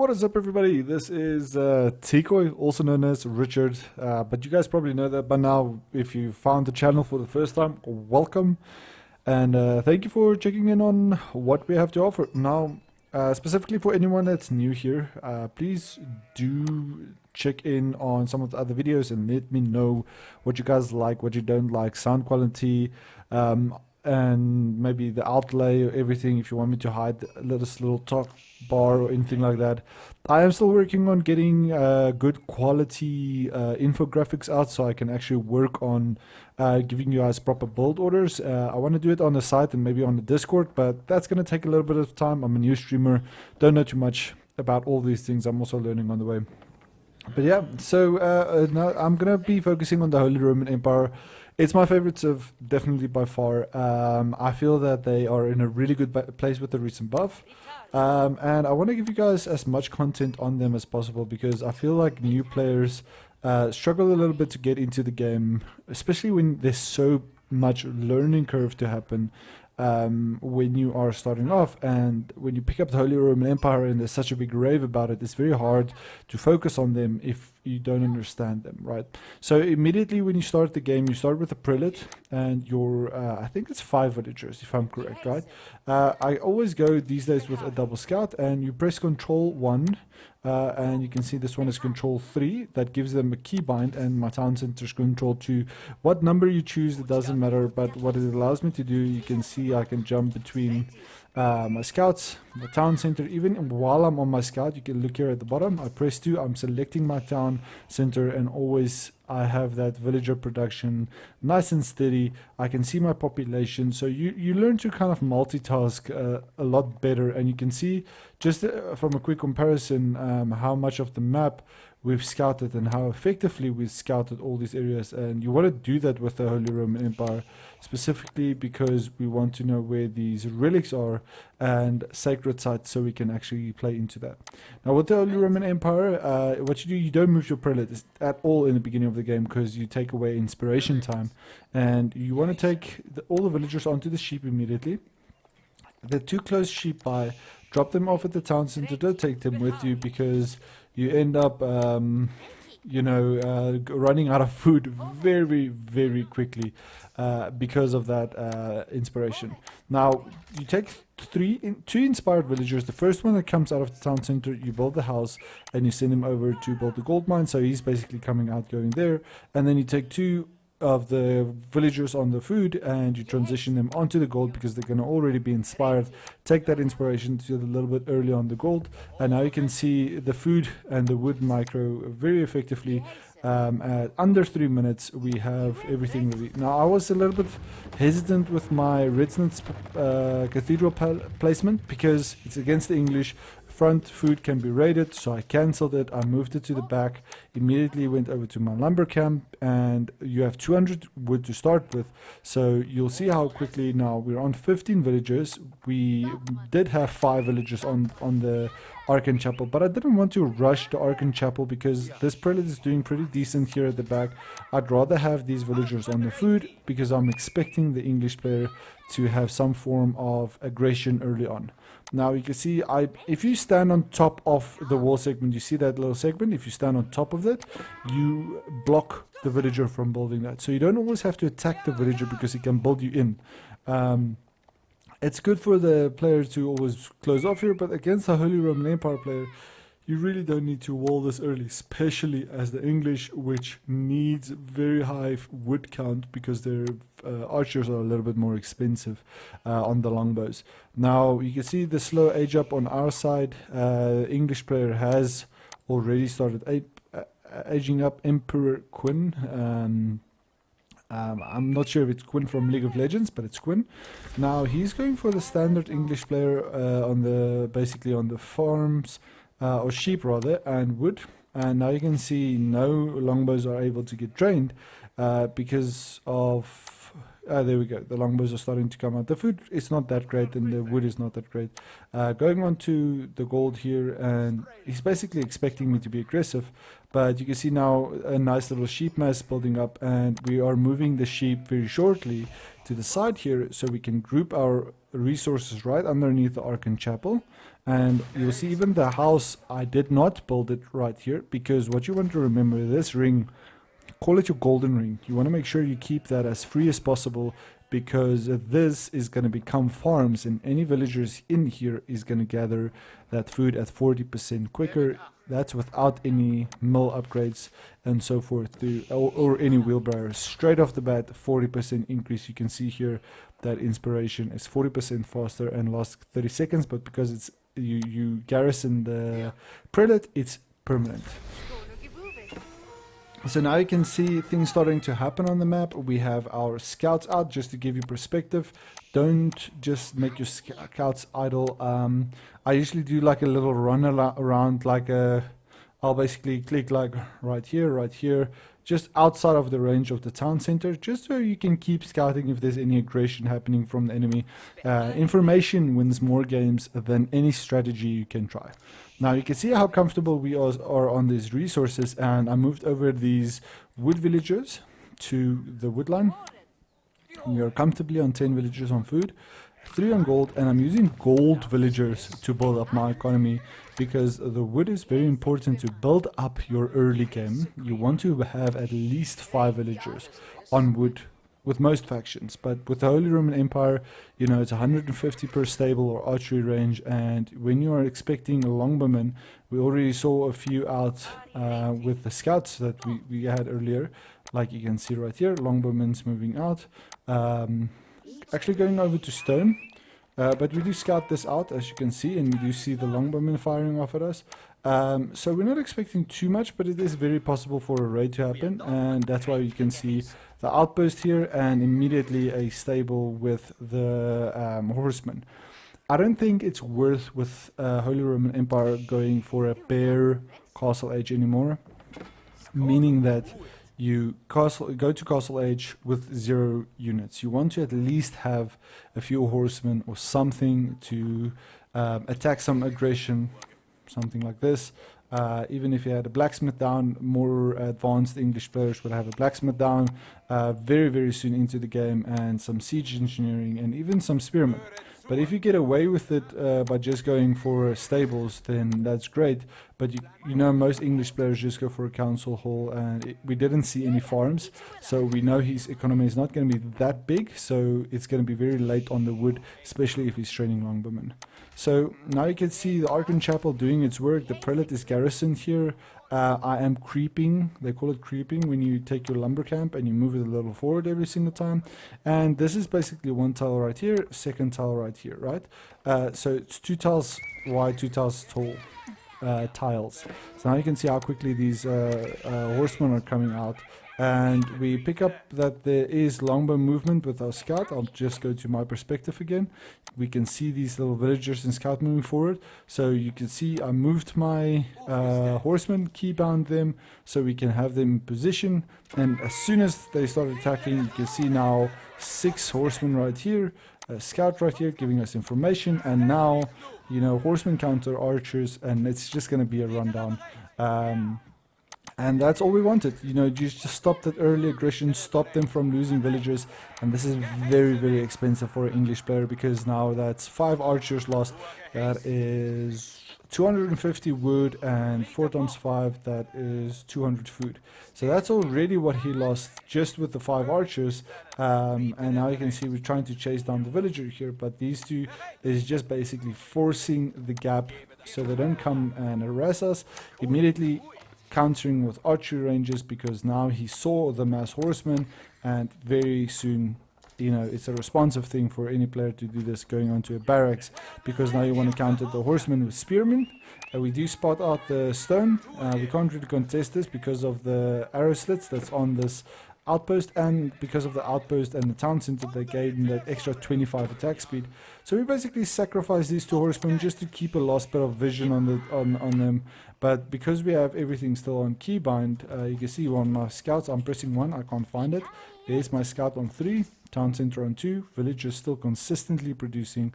What is up, everybody? This is Tikoy, also known as Richard, but you guys probably know that by now. If you found the channel for the first time, welcome, and thank you for checking in on what we have to offer. Now, specifically for anyone that's new here, please do check in on some of the other videos and let me know what you guys like, what you don't like, sound quality, and maybe the outlay or everything. If you want me to hide this little talk bar or anything like that, I am still working on getting good quality infographics out so I can actually work on giving you guys proper build orders. I want to do it on the site and maybe on the Discord, but that's going to take a little bit of time. I'm a new streamer, don't know too much about all these things. I'm also learning on the way. But yeah, so now I'm gonna be focusing on the Holy Roman Empire. It's my favorites of definitely by far. I feel that they are in a really good place with the recent buff. And I want to give you guys as much content on them as possible because I feel like new players struggle a little bit to get into the game, especially when there's so much learning curve to happen. When you are starting off and when you pick up the Holy Roman Empire and there's such a big rave about it, it's very hard to focus on them if you don't understand them, right? So immediately when you start the game, you start with a prelate and your, I think it's 5 villagers if I'm correct, right? I always go these days with a double scout and you press Control 1 and you can see this one is Control 3. That gives them a keybind, and my town center is Control 2. What number you choose, it doesn't matter, but what it allows me to do, you can see I can jump between my scouts, the town center. Even while I'm on my scout, you can look here at the bottom, I press 2, I'm selecting my town center, and always I have that villager production nice and steady. I can see my population, so you learn to kind of multitask a lot better, and you can see just from a quick comparison how much of the map we've scouted and how effectively we've scouted all these areas. And you want to do that with the Holy Roman Empire specifically because we want to know where these relics are and sacred sites so we can actually play into that. Now with the Holy Roman Empire, what you do, you don't move your prelate at all in the beginning of the game because you take away inspiration time, and you want to take all the villagers onto the sheep immediately. They're too close sheep by, drop them off at the town center, don't take them with you because you end up running out of food very, very quickly because of that inspiration. Now, you take two inspired villagers. The first one that comes out of the town center, you build the house and you send him over to build the gold mine. So he's basically coming out, going there. And then you take 2 of the villagers on the food and you transition them onto the gold because they're going to already be inspired. Take that inspiration to a little bit early on the gold, and now you can see the food and the wood micro very effectively. At under 3 minutes we have everything ready. Now I was a little bit hesitant with my Redsnitz cathedral placement because it's against the English. Front food can be raided, so I cancelled it. I moved it to the back, immediately went over to my lumber camp, and you have 200 wood to start with. So you'll see how quickly now we're on 15 villagers. We did have 5 villagers on the Archon Chapel, but I didn't want to rush the Archon Chapel because this prelate is doing pretty decent here at the back. I'd rather have these villagers on the food because I'm expecting the English player to have some form of aggression early on. Now you can see if you stand on top of the wall segment, you see that little segment, if you stand on top of it, you block the villager from building that. So you don't always have to attack the villager because he can build you in. It's good for the player to always close off here, but against the Holy Roman Empire player, you really don't need to wall this early, especially as the English, which needs very high wood count because their archers are a little bit more expensive on the longbows. Now you can see the slow age up on our side. English player has already started aging up. Emperor Quinn. I'm not sure if it's Quinn from League of Legends, but it's Quinn. Now he's going for the standard English player basically on the farms. Or sheep rather, and wood. And now you can see no longbows are able to get drained because of there we go, the longbows are starting to come out. The food is not that great and the wood is not that great. Going on to the gold here, and he's basically expecting me to be aggressive, but you can see now a nice little sheep mass building up, and we are moving the sheep very shortly to the side here so we can group our resources right underneath the Archon Chapel. And you'll see even the house, I did not build it right here, because what you want to remember, this ring, call it your golden ring. You want to make sure you keep that as free as possible, because this is going to become farms, and any villagers in here is going to gather that food at 40% quicker. That's without any mill upgrades and so forth, or any wheelbarrows. Straight off the bat, 40% increase. You can see here that inspiration is 40% faster and lasts 30 seconds, but because it's you garrison the prelate, it's permanent. So now you can see things starting to happen on the map. We have our scouts out, just to give you perspective. Don't just make your scouts idle. I usually do like a little run around, like I'll basically click like right here, just outside of the range of the town center, just so you can keep scouting if there's any aggression happening from the enemy. Information wins more games than any strategy you can try. Now you can see how comfortable we are on these resources, and I moved over these wood villagers to the wood line. We are comfortably on 10 villagers on food, 3 on gold, and I'm using gold villagers to build up my economy, because the wood is very important to build up your early game. You want to have at least 5 villagers on wood with most factions, but with the Holy Roman Empire, you know, it's 150 per stable or archery range, and when you are expecting a longbowman, we already saw a few out with the scouts that we had earlier, like you can see right here, longbowmen's moving out, actually going over to stone, but we do scout this out, as you can see, and we do see the longbowmen firing off at us. So we're not expecting too much, but it is very possible for a raid to happen, and that's why you can see the outpost here and immediately a stable with the horsemen. I don't think it's worth with Holy Roman Empire going for a bare castle age anymore, meaning that you go to castle age with 0 units. You want to at least have a few horsemen or something to attack some aggression, something like this. Even if you had a blacksmith down, more advanced English players would have a blacksmith down very, very soon into the game, and some siege engineering and even some spearmen. But if you get away with it by just going for stables, then that's great. But you know, most English players just go for a council hall, and we didn't see any farms, so we know his economy is not going to be that big, so it's going to be very late on the wood, especially if he's training longbowmen. So now you can see the Archon Chapel doing its work. The prelate is garrisoned here. I am creeping. They call it creeping when you take your lumber camp and you move it a little forward every single time. And this is basically 1 tile right here, 2nd tile right here, right? So it's 2 tiles wide, 2 tiles tall tiles. So now you can see how quickly these horsemen are coming out. And we pick up that there is longbow movement with our scout. I'll just go to my perspective again. We can see these little villagers and scout moving forward. So you can see I moved my horsemen, keybound them, so we can have them in position. And as soon as they start attacking, you can see now 6 horsemen right here, a scout right here giving us information. And now, you know, horsemen counter archers, and it's just going to be a rundown. And that's all we wanted, you know, just stop that early aggression, stop them from losing villagers. And this is very, very expensive for an English player, because now that's 5 archers lost. That is 250 wood, and 4 times 5, that is 200 food. So that's already what he lost just with the 5 archers. And now you can see we're trying to chase down the villager here, but these 2 is just basically forcing the gap so they don't come and harass us. Immediately countering with archery ranges, because now he saw the mass horsemen, and very soon, you know, it's a responsive thing for any player to do this going onto a barracks, because now you want to counter the horsemen with spearmen. We do spot out the stone. We can't really contest this because of the arrow slits that's on this outpost, and because of the outpost and the town center, they gave them that extra 25 attack speed. So we basically sacrifice these 2 horsemen just to keep a last bit of vision on them. But because we have everything still on keybind, you can see on my scouts, I'm pressing 1, I can't find it. There's my scout on 3, town center on 2, villagers still consistently producing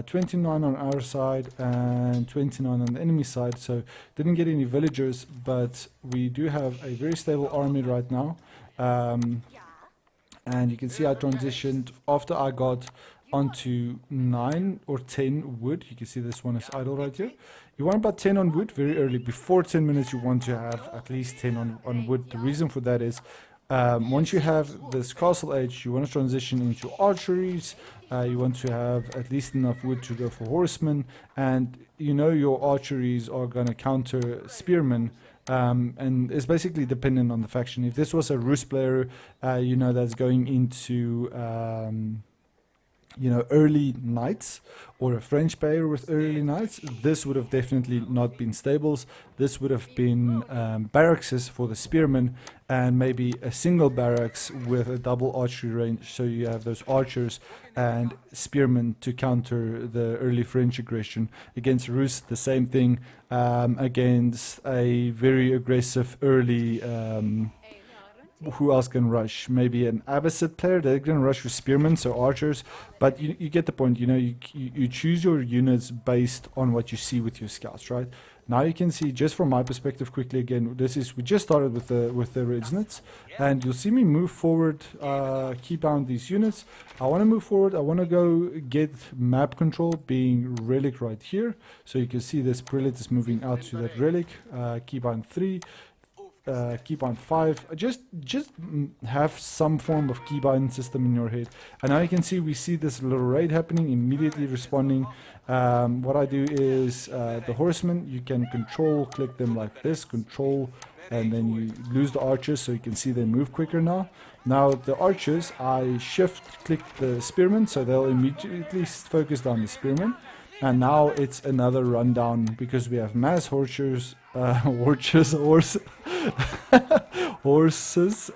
29 on our side and 29 on the enemy side. So didn't get any villagers, but we do have a very stable army right now. And you can see I transitioned after I got onto 9 or 10 wood. You can see this one is idle right here. You want about 10 on wood very early. Before 10 minutes, you want to have at least 10 on wood. The reason for that is once you have this castle age, you want to transition into archeries. You want to have at least enough wood to go for horsemen. And you know your archeries are going to counter spearmen. And it's basically dependent on the faction. If this was a Rus player, you know, that's going into you know, early knights, or a French player with early knights, this would have definitely not been stables. This would have been barracks for the spearmen, and maybe a single barracks with a double archery range, so you have those archers and spearmen to counter the early French aggression. Against Rus, the same thing. Against a very aggressive early who else can rush? Maybe an Abbasid player, they're going to rush with spearmen, so archers. But you get the point, you know, you choose your units based on what you see with your scouts, right? Now you can see, just from my perspective quickly again, we just started with the Redsnits, and you'll see me move forward, keep down these units. I want to move forward, I want to go get map control, being relic right here. So you can see this prelate is moving out to that relic, keep on 3. Keep on 5. Just have some form of keybind system in your head. And now you can see, we see this little raid happening, immediately responding. What I do is the horsemen, you can control click them like this, control, and then you lose the archers, so you can see they move quicker now. Now the archers, I shift click the spearmen, so they'll immediately focus down the spearmen. And now it's another rundown, because we have mass horses, horses,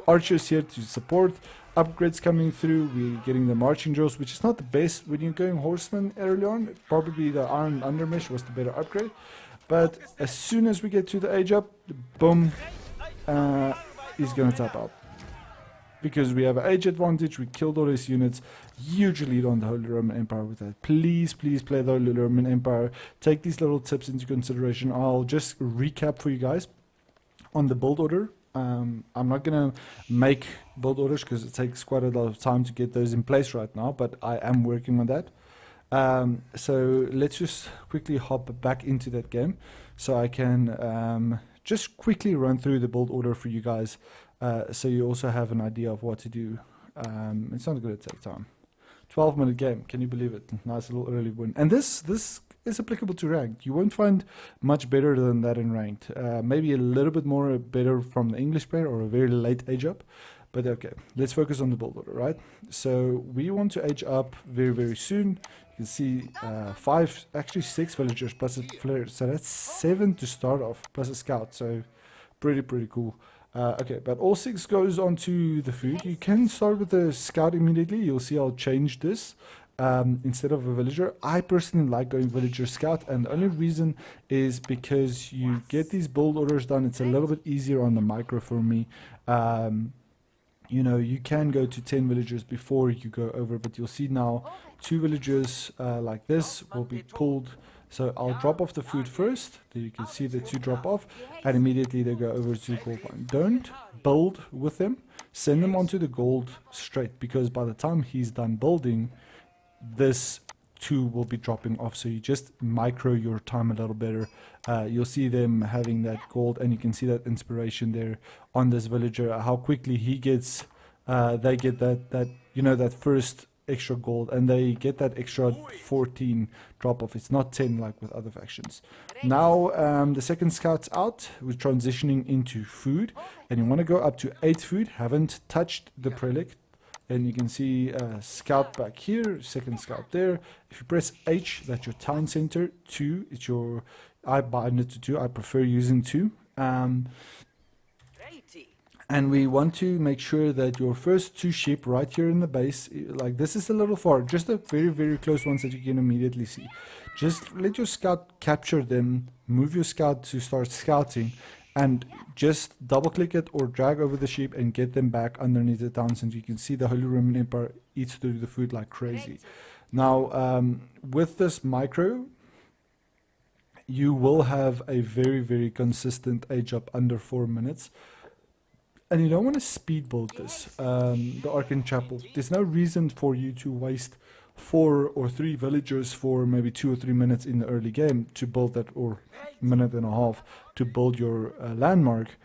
archers here to support, upgrades coming through. We're getting the marching drills, which is not the best when you're going horsemen early on. Probably the iron undermesh was the better upgrade. But as soon as we get to the age up, boom, he's gonna tap out. Because we have an age advantage, we killed all his units. Huge lead on the Holy Roman Empire with that. Please, please play the Holy Roman Empire. Take these little tips into consideration. I'll just recap for you guys on the build order. I'm not going to make build orders because it takes quite a lot of time to get those in place right now, but I am working on that. So let's just quickly hop back into that game so I can just quickly run through the build order for you guys. So you also have an idea of what to do. It's not going to take time. 12-minute game, can you believe it? Nice little early win. And this is applicable to ranked. You won't find much better than that in ranked. Maybe a little bit more better from the English player or a very late age up. But okay, let's focus on the build order, right? So we want to age up very, very soon. You can see 5, actually 6 villagers plus a flare. So that's 7 to start off, plus a scout. So pretty cool. Okay, but all 6 goes onto the food. You can start with the scout immediately. You'll see I'll change this instead of a villager. I personally like going villager scout, and the only reason is because you get these build orders done. It's a little bit easier on the micro for me. You know, you can go to 10 villagers before you go over, but you'll see now 2 villagers like this will be pulled. So I'll drop off the food first, then you can see the 2 drop off, and immediately they go over to the gold mine. Don't build with them, send them onto the gold straight, because by the time he's done building, this 2 will be dropping off. So you just micro your time a little better. You'll see them having that gold, and you can see that inspiration there on this villager, how quickly he gets, they get that you know, that first extra gold, and they get that extra 14 drop off. It's not 10 like with other factions. Now the second scout's out. We're transitioning into food, and you want to go up to 8 food. Haven't touched the prelate, and you can see scout back here, second scout there. If you press H, that's your town center. 2, it's your, I bind it to 2. I prefer using 2. And we want to make sure that your first 2 sheep right here in the base, like this is a little far, just the very close ones that you can immediately see. Just let your scout capture them, move your scout to start scouting, and just double click it or drag over the sheep and get them back underneath the town center. You can see the Holy Roman Empire eats through the food like crazy. Now, with this micro, you will have a very consistent age up under 4 minutes. And you don't want to speed build this, the Arcane Chapel. There's no reason for you to waste 4 or 3 villagers for maybe 2 or 3 minutes in the early game to build that, or minute and a half to build your landmark.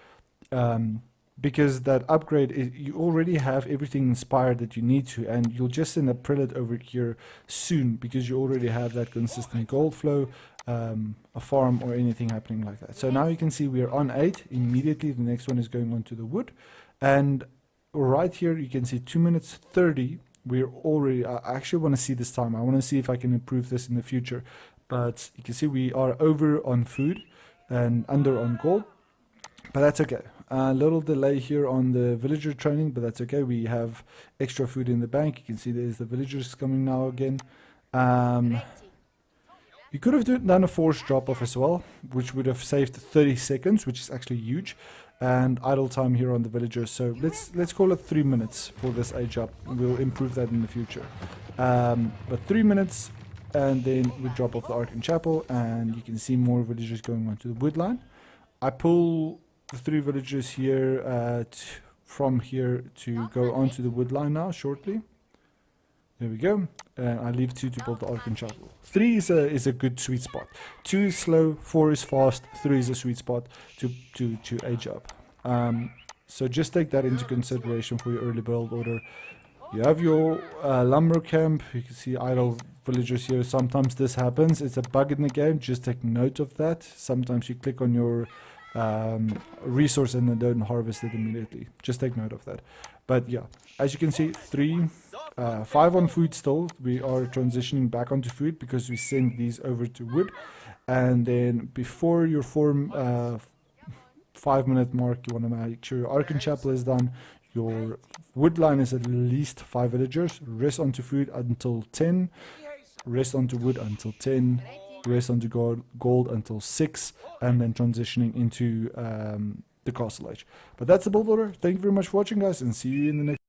Because that upgrade is, you already have everything inspired that you need to, and you'll just send a prelate over here soon because you already have that consistent gold flow, a farm or anything happening like that. So now you can see we are on 8 immediately. The next one is going on to the wood, and right here you can see 2 minutes 30. We're already, I actually want to see this time. I want to see if I can improve this in the future, but you can see we are over on food and under on gold, but that's okay. A little delay here on the villager training, but that's okay. We have extra food in the bank. You can see there's the villagers coming now again. You could have done a forced drop-off as well, which would have saved 30 seconds, which is actually huge, and idle time here on the villagers. So let's call it 3 minutes for this age up. We'll improve that in the future. But 3 minutes, and then we drop off the Arcane Chapel, and you can see more villagers going onto the wood line. I pull the 3 villagers here from here to go onto the wood line now shortly. There we go. I leave 2 to build the Arcane Chapel. 3 is a good sweet spot. 2 is slow, 4 is fast, 3 is a sweet spot to age up. So just take that into consideration for your early build order. You have your lumber camp. You can see idle villagers here. Sometimes this happens. It's a bug in the game. Just take note of that. Sometimes you click on your resource and then don't harvest it immediately. Just take note of that. But yeah, as you can see, 5 on food still. We are transitioning back onto food because we send these over to wood. And then before your form 5-minute mark, you want to make sure your Arcane Chapel is done. Your wood line is at least 5 villagers. Rest onto food until 10. Rest onto wood until 10. Rest onto gold until 6. And then transitioning into the castle age. But that's the build order. Thank you very much for watching, guys, and see you in the next